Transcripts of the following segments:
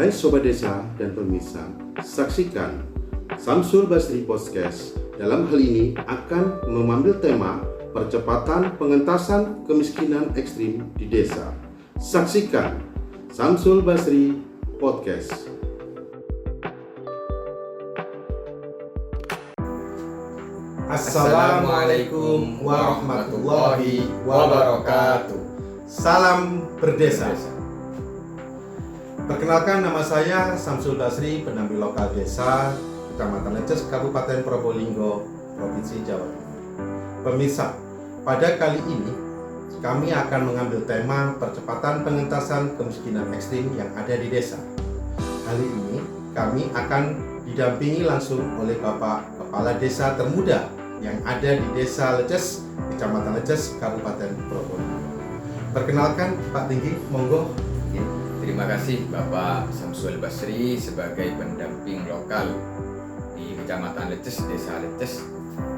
Hai Sobat Desa dan pemirsa, saksikan Samsul Basri Podcast dalam hal ini akan mengambil tema percepatan pengentasan kemiskinan ekstrim di desa. Saksikan Samsul Basri Podcast. Assalamualaikum warahmatullahi wabarakatuh. Salam berdesa. Perkenalkan, nama saya Samsul Basri, pendamping lokal desa Kecamatan Leces, Kabupaten Probolinggo, Provinsi Jawa Timur. Pemirsa, pada kali ini kami akan mengambil tema percepatan pengentasan kemiskinan ekstrim yang ada di desa. Kali ini kami akan didampingi langsung oleh Bapak Kepala Desa termuda yang ada di Desa Leces, Kecamatan Leces, Kabupaten Probolinggo. Perkenalkan Pak Tinggi, monggo. Terima kasih Bapak Samsul Basri sebagai pendamping lokal di Kecamatan Leces, Desa Leces,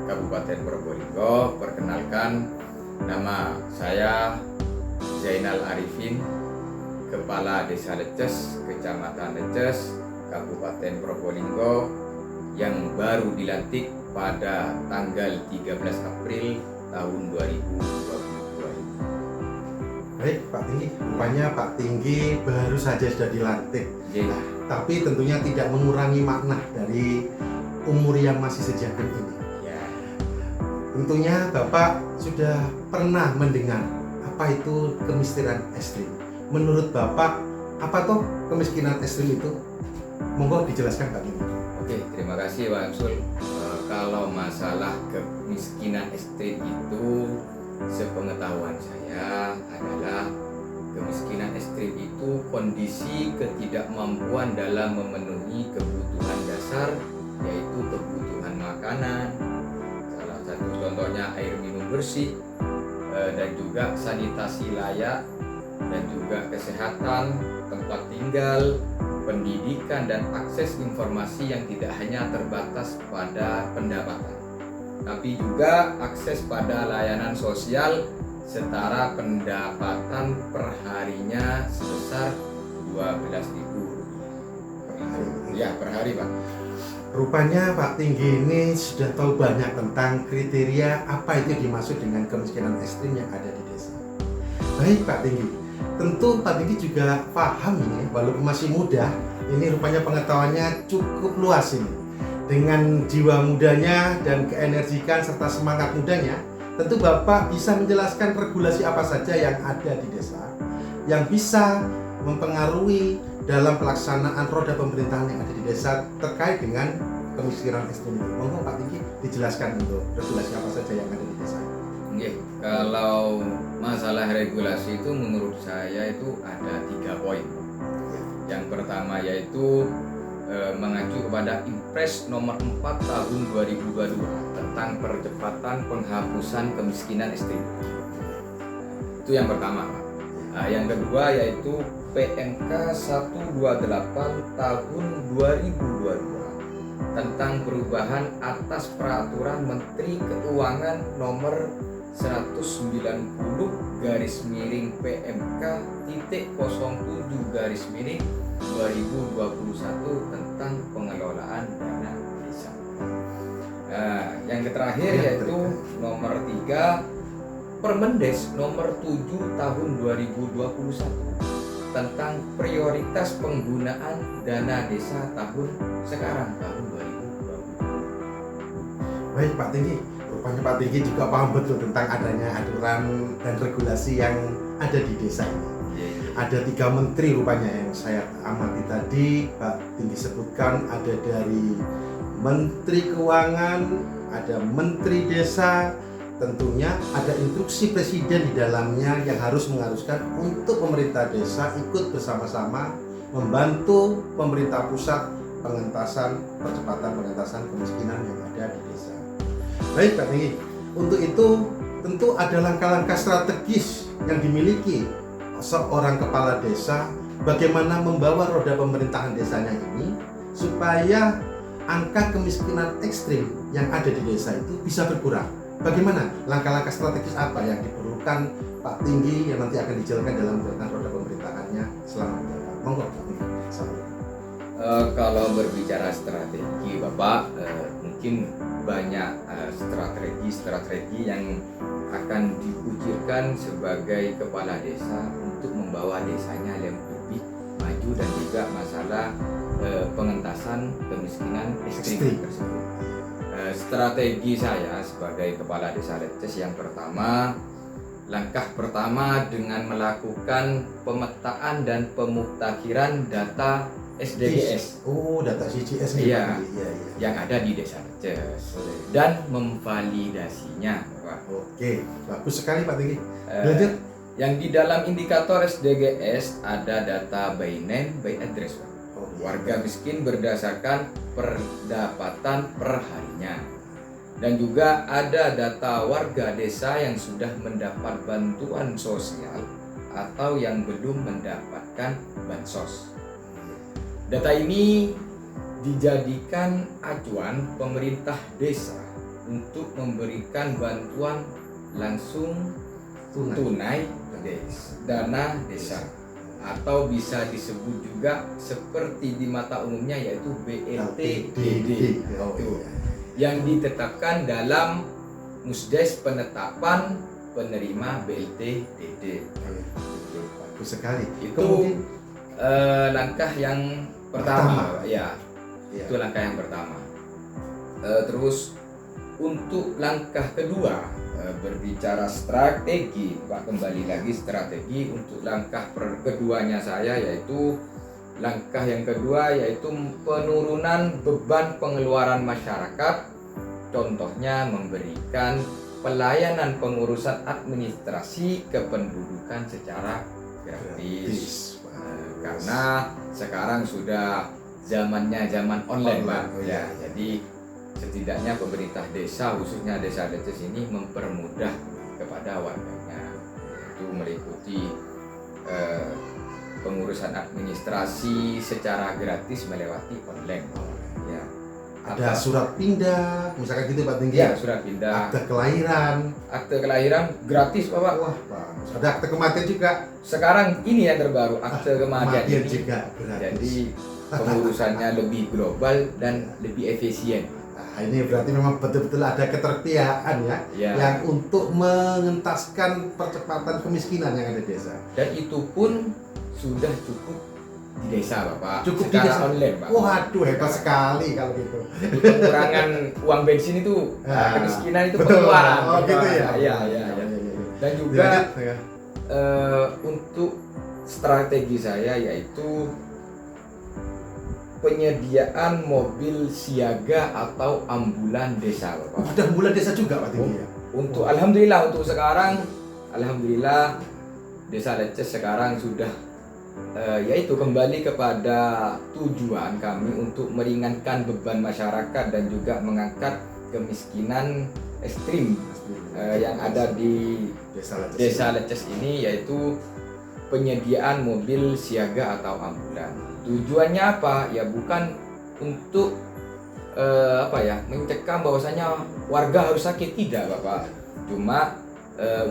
Kabupaten Probolinggo. Perkenalkan, nama saya Zainal Arifin, Kepala Desa Leces, Kecamatan Leces, Kabupaten Probolinggo, yang baru dilantik pada tanggal 13 April tahun 2022. Baik Pak Tinggi, rupanya Pak Tinggi baru saja sudah dilantik. Nah, Tapi tentunya tidak mengurangi makna dari umur yang masih sejagat ini. ya, Tentunya Bapak sudah pernah mendengar apa itu kemiskinan ekstrim. Menurut Bapak, apa toh kemiskinan ekstrim itu? Monggo dijelaskan Pak Tinggi. oke, terima kasih Pak Samsul. Kalau masalah kemiskinan ekstrim itu, sepengetahuan saya adalah kemiskinan ekstrim itu kondisi ketidakmampuan dalam memenuhi kebutuhan dasar, yaitu kebutuhan makanan, salah satu contohnya air minum bersih, dan juga sanitasi layak, dan juga kesehatan, tempat tinggal, pendidikan, dan akses informasi yang tidak hanya terbatas pada pendapatan, tapi juga akses pada layanan sosial setara pendapatan perharinya sebesar 12.000 per hari. Ya, per hari Pak. Rupanya Pak Tinggi ini sudah tahu banyak tentang kriteria apa itu dimaksud dengan kemiskinan ekstrim yang ada di desa. Baik Pak Tinggi, tentu Pak Tinggi juga paham ini, walaupun masih muda, ini rupanya pengetahuannya cukup luas ini. Dengan jiwa mudanya dan keenergikan serta semangat mudanya, tentu Bapak bisa menjelaskan regulasi apa saja yang ada di desa yang bisa mempengaruhi dalam pelaksanaan roda pemerintahan yang ada di desa terkait dengan kemiskinan ekstrim itu. Monggo Pak Tinggi dijelaskan untuk regulasi apa saja yang ada di desa. Oke, kalau masalah regulasi itu menurut saya itu ada 3 poin. Yang pertama yaitu mengacu kepada Impres nomor 4 tahun 2022 tentang percepatan penghapusan kemiskinan ekstrim. Itu yang pertama, Pak. Yang kedua yaitu PMK 128 tahun 2022 tentang perubahan atas peraturan Menteri Keuangan nomor 190 garis miring PMK titik 07 garis miring 2021 tentang pengelolaan dana desa. Yang terakhir yaitu nomor 3 Permendes nomor 7 tahun 2021 tentang prioritas penggunaan dana desa tahun sekarang tahun 2020. Baik Pak Tinggi, rupanya Pak Tinggi juga paham betul tentang adanya aturan dan regulasi yang ada di desa ini. Ada 3 menteri rupanya yang saya amati tadi Pak Tinggi sebutkan, ada dari Menteri Keuangan, ada Menteri Desa, tentunya ada instruksi Presiden di dalamnya yang harus mengharuskan untuk pemerintah desa ikut bersama-sama membantu pemerintah pusat percepatan pengentasan kemiskinan yang ada di desa. Baik Pak Tinggi, untuk itu tentu ada langkah-langkah strategis yang dimiliki seorang kepala desa bagaimana membawa roda pemerintahan desanya ini supaya angka kemiskinan ekstrim yang ada di desa itu bisa berkurang. Bagaimana langkah-langkah strategis apa yang diperlukan Pak Tinggi yang nanti akan dijalankan dalam roda pemerintahannya selama menjabat? Monggo Pak Tinggi. Kalau berbicara strategi, Bapak, mungkin banyak strategi yang akan diucilkan sebagai kepala desa untuk membawa desanya lebih maju dan juga masalah pengentasan kemiskinan ekstrim tersebut. Strategi saya sebagai kepala desa Leces yang pertama, langkah pertama dengan melakukan pemetaan dan pemuktakiran data SDGs. Oh, data CGS Iya, iya. yang ada di desa Leces dan memvalidasinya, Pak. Oke, bagus sekali Pak Tinggi. Eh, Lanjut. Yang di dalam indikator SDGs ada data by name, by address, Pak. Oh, iya. Warga miskin berdasarkan pendapatan per harinya. Dan juga ada data warga desa yang sudah mendapat bantuan sosial atau yang belum mendapatkan bansos. Data ini dijadikan acuan pemerintah desa untuk memberikan bantuan langsung tunai dana desa, atau bisa disebut juga seperti di mata umumnya yaitu BLTDD. Oh, Itu iya. yang ditetapkan dalam Musdes penetapan penerima BLTDD. Bagus sekali. Itu langkah yang pertama. Ya, Iya. itu langkah yang pertama. Terus untuk langkah kedua, berbicara strategi, Pak, kembali lagi strategi. Untuk langkah keduanya saya yaitu langkah yang kedua yaitu penurunan beban pengeluaran masyarakat. Contohnya memberikan pelayanan pengurusan administrasi kependudukan secara gratis. Karena sekarang sudah zamannya zaman online, Pak. Ya, jadi setidaknya pemerintah desa, khususnya desa Leces ini mempermudah kepada warganya, itu meliputi pengurusan administrasi secara gratis melewati online. Ya. Ada surat pindah, misalkan gitu Pak Tinggi. Ya, surat pindah. Akte kelahiran Gratis, Bapak. Wah, bagus. Ada akte kematian juga. Sekarang ini yang terbaru, akte kematian ini. juga gratis. Jadi pengurusannya lebih global dan lebih efisien. Nah, ini berarti memang betul-betul ada ketertiaan ya, Ya. yang untuk mengentaskan percepatan kemiskinan yang ada di desa. Dan itu pun sudah cukup di desa, Bapak. Cukup di secara desa. online, Pak. Waduh, hebat sekali kalau gitu. Jadi pengurangan uang bensin itu, kemiskinan itu pengeluaran. Oh, gitu ya. Iya. Dan juga Ya. untuk strategi saya yaitu penyediaan mobil siaga atau ambulan desa, Bapak. Udah bulan desa juga Pak Tinggi ya. Untuk alhamdulillah untuk sekarang, alhamdulillah desa Leces sekarang sudah yaitu kembali kepada tujuan kami untuk meringankan beban masyarakat dan juga mengangkat kemiskinan ekstrim yang ada di desa Leces ini, yaitu penyediaan mobil siaga atau ambulan. Tujuannya apa? Ya bukan untuk mencegah bahwasanya warga harus sakit, tidak, Bapak. Cuma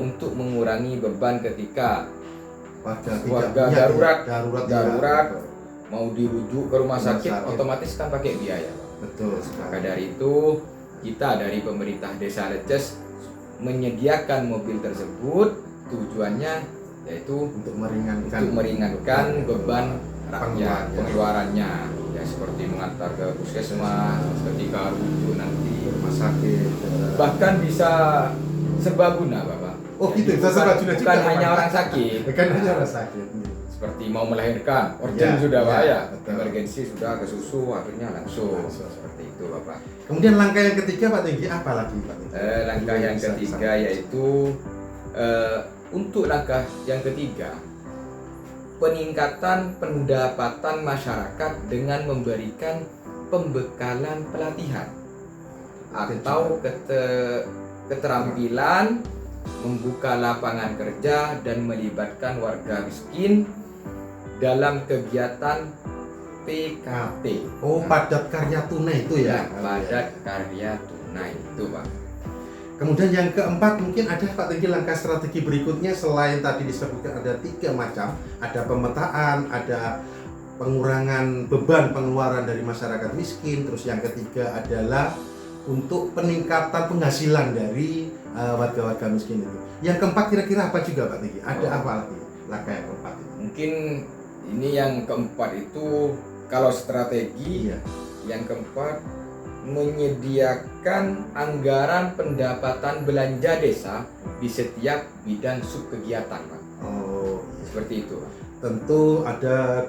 untuk mengurangi beban ketika warga darurat mau dirujuk ke rumah sakit, otomatis kan pakai biaya, Pak. Betul. Maka dari itu kita dari pemerintah desa Leces menyediakan mobil tersebut, tujuannya yaitu untuk meringankan beban rakyat pengeluarannya, ya seperti mengantar ke puskesmas ketika rujuk nanti rumah sakit, bahkan bisa serbaguna, Bapak. Oh gitu, bisa serbaguna juga. Bukan hanya orang sakit. Bukan hanya orang sakit. Seperti mau melahirkan, urgent Ya, sudah, Pak, ya, ya. betul. Emergensi sudah ke susu, akhirnya langsung. Seperti itu, Bapak. Kemudian langkah yang ketiga Pak Tinggi apa lagi Pak Tinggi? Langkah yang ketiga yaitu untuk langkah yang ketiga, peningkatan pendapatan masyarakat dengan memberikan pembekalan pelatihan atau keterampilan, membuka lapangan kerja dan melibatkan warga miskin dalam kegiatan PKT. Oh, padat karya tunai itu ya. Padat karya tunai itu, Pak. Kemudian yang keempat, mungkin ada Pak Tinggi langkah strategi berikutnya selain tadi disebutkan ada 3 macam, ada pemetaan, ada pengurangan beban pengeluaran dari masyarakat miskin. Terus yang ketiga adalah untuk peningkatan penghasilan dari warga-warga miskin itu. Yang keempat kira-kira apa juga Pak Tinggi? Ada apa lagi langkah yang keempat ini? Mungkin ini yang keempat itu kalau strategi, Iya. yang keempat menyediakan anggaran pendapatan belanja desa di setiap bidang subkegiatan, Pak. Oh, Seperti itu, Pak. tentu ada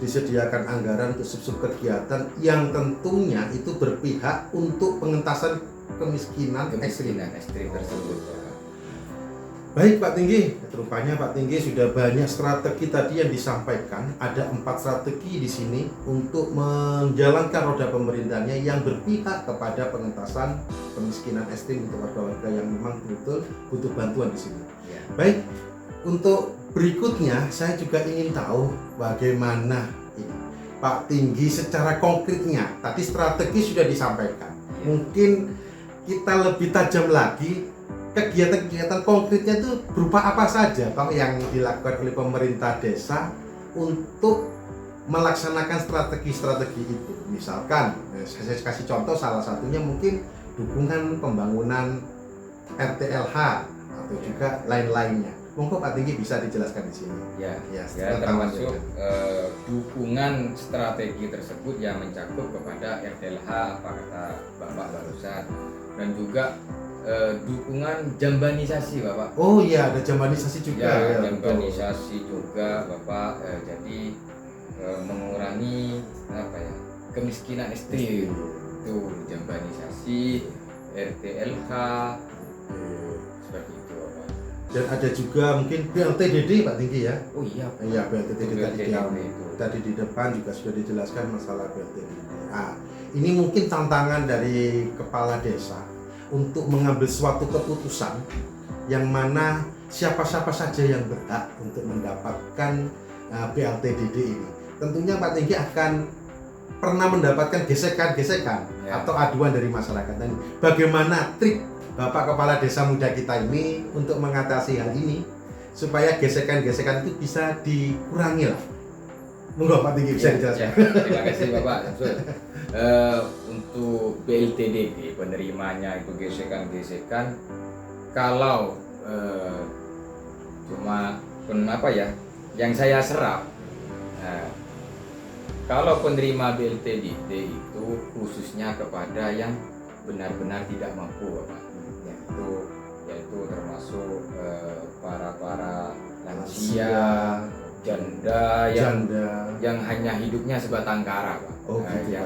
disediakan anggaran untuk sub kegiatan yang tentunya itu berpihak untuk pengentasan kemiskinan ekstrim. Kemiskinan ekstrim tersebut, Pak. Baik Pak Tinggi, rupanya Pak Tinggi sudah banyak strategi tadi yang disampaikan. Ada 4 strategi di sini untuk menjalankan roda pemerintahnya yang berpihak kepada pengentasan kemiskinan ekstrim untuk warga-warga yang memang betul butuh bantuan di sini. Ya. Baik, untuk berikutnya saya juga ingin tahu bagaimana ini Pak Tinggi secara konkretnya. Tadi strategi sudah disampaikan. Mungkin kita lebih tajam lagi, kegiatan-kegiatan konkretnya itu berupa apa saja Pak yang dilakukan oleh pemerintah desa untuk melaksanakan strategi-strategi itu. Misalkan, saya kasih contoh, salah satunya mungkin dukungan pembangunan RTLH atau juga lain-lainnya. Monggo Pak Tinggi bisa dijelaskan di sini. Ya, Ya, termasuk dukungan strategi tersebut yang mencakup kepada RTLH, apa kata Bapak barusan, dan juga dukungan jambanisasi, Bapak. Oh iya, ada jambanisasi juga. Ya, betul. jambanisasi juga, Bapak. Jadi mengurangi apa ya, kemiskinan ekstrim. Itu jambanisasi, RTLH, seperti itu, Bapak. Dan ada juga mungkin BLTDD Pak Tinggi ya. Oh iya, Pak. Iya, BLTDD BLTDD tadi di depan juga sudah dijelaskan masalah BLTDD. Nah, ini mungkin tantangan dari kepala desa untuk mengambil suatu keputusan yang mana siapa-siapa saja yang berhak untuk mendapatkan BLTDD ini. Tentunya Pak Tinggi akan pernah mendapatkan gesekan-gesekan Ya. atau aduan dari masyarakat. Dan bagaimana trik Bapak Kepala Desa muda kita ini untuk mengatasi hal ini supaya gesekan-gesekan itu bisa dikurangi lah. Monggo Pak Tinggi bisa dijelaskan. Ya, terima kasih Bapak. Untuk BLTDD penerimanya itu gesekan-gesekan, kalau cuma apa ya yang saya serap, kalau penerima BLTDD itu khususnya kepada yang benar-benar tidak mampu, Bapak, yaitu termasuk para lansia, janda yang hanya hidupnya sebatang kara, Pak. Oh, gitu,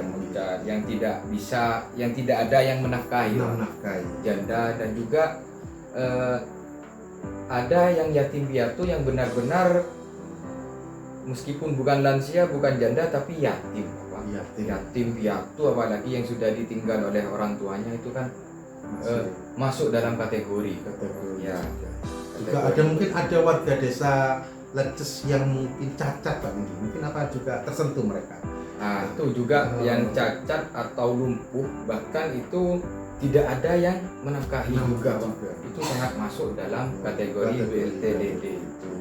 yang tidak ada yang menafkahi, Pak. menafkahi. Janda, dan juga ada yang yatim piatu yang benar-benar meskipun bukan lansia, bukan janda, tapi yatim, Pak. Yatim piatu, apalagi yang sudah ditinggal oleh orang tuanya, itu kan masuk dalam kategori. Ya. Juga ada mungkin ada warga desa Leces yang mungkin cacat Pak Tinggi. Mungkin apa juga tersentuh mereka. Nah, itu juga yang cacat atau lumpuh, bahkan itu tidak ada yang menafkahi juga, Pak. Itu sangat masuk dalam kategori BLTDD itu.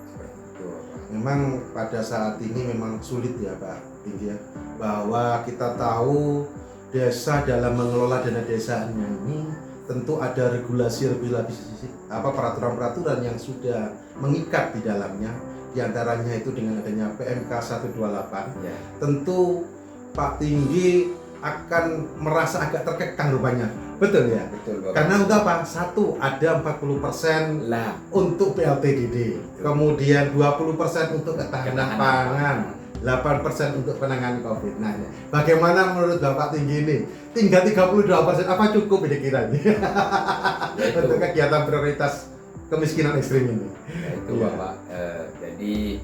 Seperti itu, Pak. Memang pada saat ini memang sulit ya Pak Tinggi ya, bahwa kita tahu desa dalam mengelola dana desanya ini tentu ada regulasi-regulasi peraturan-peraturan yang sudah mengikat di dalamnya. Di antaranya itu dengan adanya PMK 128, Ya. tentu Pak Tinggi akan merasa agak terkekang rupanya. Betul ya? Betul, Bapak. Karena untuk apa? Satu, ada 40% Lah, untuk PLTDD, kemudian 20% untuk ketahanan pangan, 8% untuk penanganan COVID. Nah, bagaimana menurut Bapak Tinggi ini? Tinggal 32%, apa cukup ini kiranya? Yaitu. Untuk kegiatan prioritas kemiskinan ekstrim ini. Ya, itu Iya. Bapak. Jadi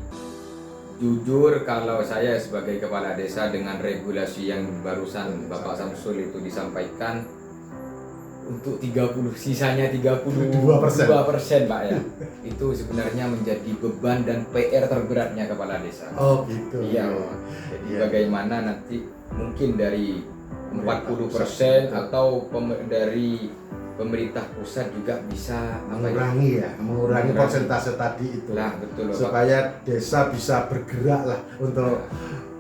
jujur kalau saya sebagai kepala desa dengan regulasi yang barusan Bapak Samsul itu disampaikan, untuk 30 sisanya 32% Pak ya. Itu sebenarnya menjadi beban dan PR terberatnya kepala desa. Oh gitu. Iya, Pak. Jadi Iya. bagaimana nanti mungkin dari 40% atau dari pemerintah pusat juga bisa mengurangi persentase tadi itu. Lah, betul Bapak. Supaya desa bisa bergerak lah untuk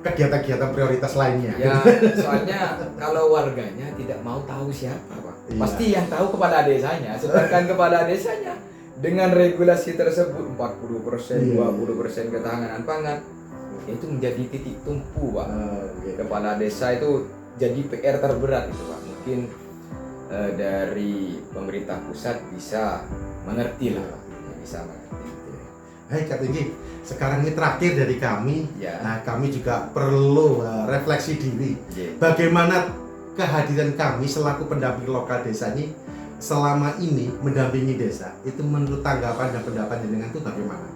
kegiatan-kegiatan prioritas lainnya. Ya, soalnya kalau warganya tidak mau tahu siapa, Pak. Iya. Pasti yang tahu kepala desanya. Sedangkan kepala desanya dengan regulasi tersebut 40%, 20% ketahanan pangan itu menjadi titik tumpu, Pak. Kepala desa itu jadi PR terberat itu, Pak. Mungkin dari pemerintah pusat bisa mengerti lah, Pak. Bisa mengerti. Hai Kak Tinggi, sekarang ini terakhir dari kami. Ya. Nah, kami juga perlu refleksi diri. Ya. Bagaimana kehadiran kami selaku pendamping lokal desa ini selama ini mendampingi desa. Itu menurut tanggapan dan pendapat jenengan itu bagaimana?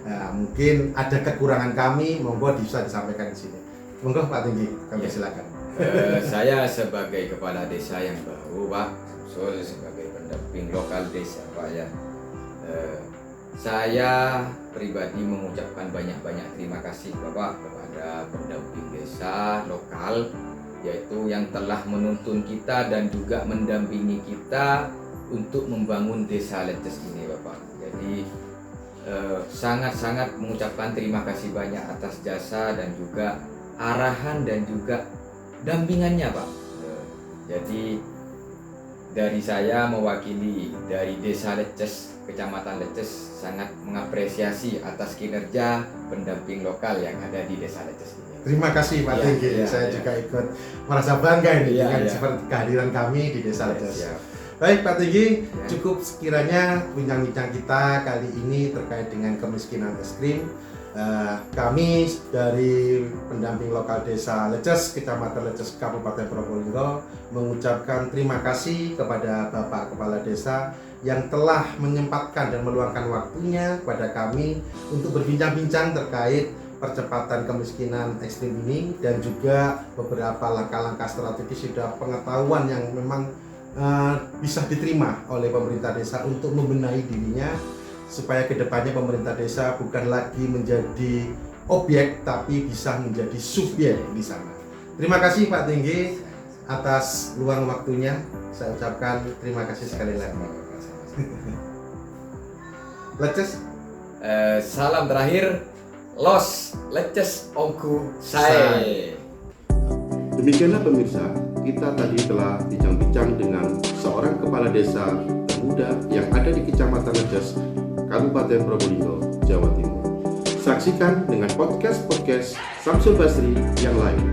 Nah, mungkin ada kekurangan kami, monggo bisa disampaikan di sini. Monggo Pak Tinggi, kami Ya. silakan. Saya sebagai kepala desa yang baru, Pak, sebagai pendamping lokal desa, Pak ya. Saya pribadi mengucapkan banyak-banyak terima kasih Bapak kepada pendamping desa lokal, yaitu yang telah menuntun kita dan juga mendampingi kita untuk membangun desa Leces ini, Bapak. Jadi sangat-sangat mengucapkan terima kasih banyak atas jasa dan juga arahan dan juga dampingannya, Pak. Jadi dari saya mewakili dari Desa Leces, Kecamatan Leces, sangat mengapresiasi atas kinerja pendamping lokal yang ada di Desa Leces ini. Terima kasih Pak Tinggi. Saya juga ikut merasa bangga ini dengan seperti kehadiran kami di Desa Leces. Baik Pak Tinggi, cukup sekiranya bincang-bincang kita kali ini terkait dengan kemiskinan ekstrim. Kami dari pendamping lokal Desa Leces, Kecamatan Leces, Kabupaten Probolinggo mengucapkan terima kasih kepada Bapak Kepala Desa yang telah menyempatkan dan meluangkan waktunya kepada kami untuk berbincang-bincang terkait percepatan kemiskinan ekstrim ini dan juga beberapa langkah-langkah strategis sudah pengetahuan yang memang bisa diterima oleh pemerintah desa untuk membenahi dirinya supaya kedepannya pemerintah desa bukan lagi menjadi objek tapi bisa menjadi subjek di sana. Terima kasih Pak Tinggi atas luang waktunya. Saya ucapkan terima kasih sekali lagi. Leces. Salam terakhir, Los Leces Ongku Sae. Demikianlah pemirsa, kita tadi telah bincang-bincang dengan seorang kepala desa muda yang ada di Kecamatan Leces, Kabupaten Probolinggo, Jawa Timur. Saksikan dengan podcast Samsul Basri yang lain.